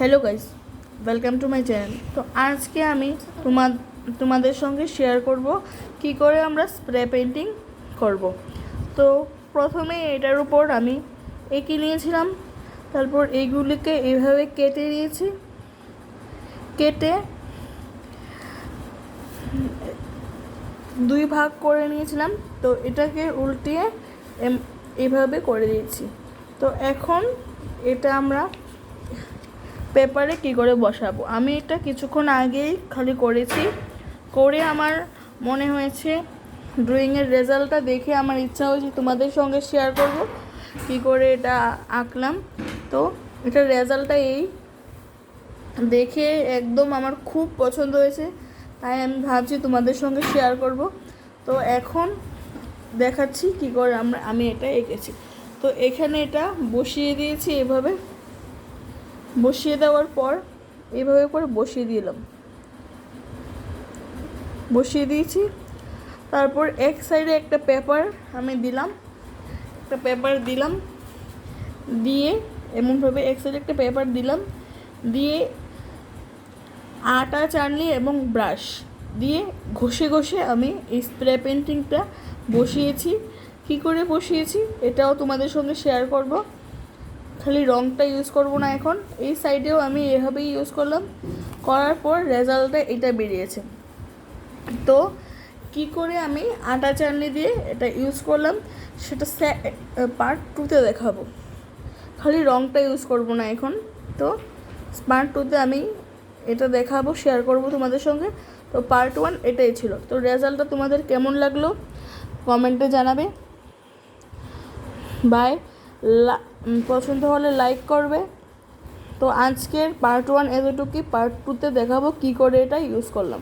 Hello guys, welcome to my channel. তো আজকে আমি তোমাদের সঙ্গে শেয়ার করব কি করে আমরা স্প্রে পেইন্টিং করব। তো প্রথমে এটার উপর আমি এঁকে নিয়েছিলাম, তারপর এইগুলিকে এইভাবে কেটে নিয়েছি। কেটে দুই ভাগ করে নিয়েছিলাম। তো এটাকে উল্টিয়ে এইভাবে করে দিয়েছি। তো এখন এটা আমরা পেপারে কী করে বসাবো, আমি এটা কিছুক্ষণ আগেই খালি করেছি। করে আমার মনে হয়েছে, ড্রয়িংয়ের রেজাল্টটা দেখে আমার ইচ্ছা হয়েছে তোমাদের সঙ্গে শেয়ার করব কী করে এটা আঁকলাম। তো এটার রেজাল্টটা এই দেখে একদম আমার খুব পছন্দ হয়েছে, তাই আমি ভাবছি তোমাদের সঙ্গে শেয়ার করব। তো এখন দেখাচ্ছি কী করে আমি এটা এঁকেছি। তো এখানে এটা বসিয়ে দিয়েছি, এভাবে বসিয়ে দেওয়ার পর এইভাবে করে বসিয়ে দিয়েছি। তারপর এক সাইডে একটা পেপার আমি দিলাম, দিয়ে এমনভাবে এক সাইডে একটা পেপার দিলাম, দিয়ে আটা চাটনি এবং ব্রাশ দিয়ে ঘষে ঘষে আমি এই স্প্রে পেইন্টিংটা বসিয়েছি। কী করে বসিয়েছি এটাও তোমাদের সঙ্গে শেয়ার করব। খালি রঙটা ইউজ করব না, এখন এই সাইডেও আমি এভাবেই ইউজ করলাম। করার পর রেজাল্টটা এটা বেরিয়েছে। তো কি করে আমি আটা চাটনি দিয়ে এটা ইউজ করলাম সেটা পার্ট 2-তে দেখাবো। খালি রঙটা ইউজ করব না এখন। তো পার্ট 2-তে আমি এটা দেখাবো, শেয়ার করব তোমাদের সঙ্গে। তো পার্ট 1 এটাই ছিল। তো রেজাল্টটা তোমাদের কেমন লাগলো কমেন্টে জানাবে। বাই। পছন্দ হলে লাইক করবে। তো আজকের পার্ট 1 এতটুকুই। পার্ট 2-তে দেখাবো কী করে এটা ইউজ করলাম।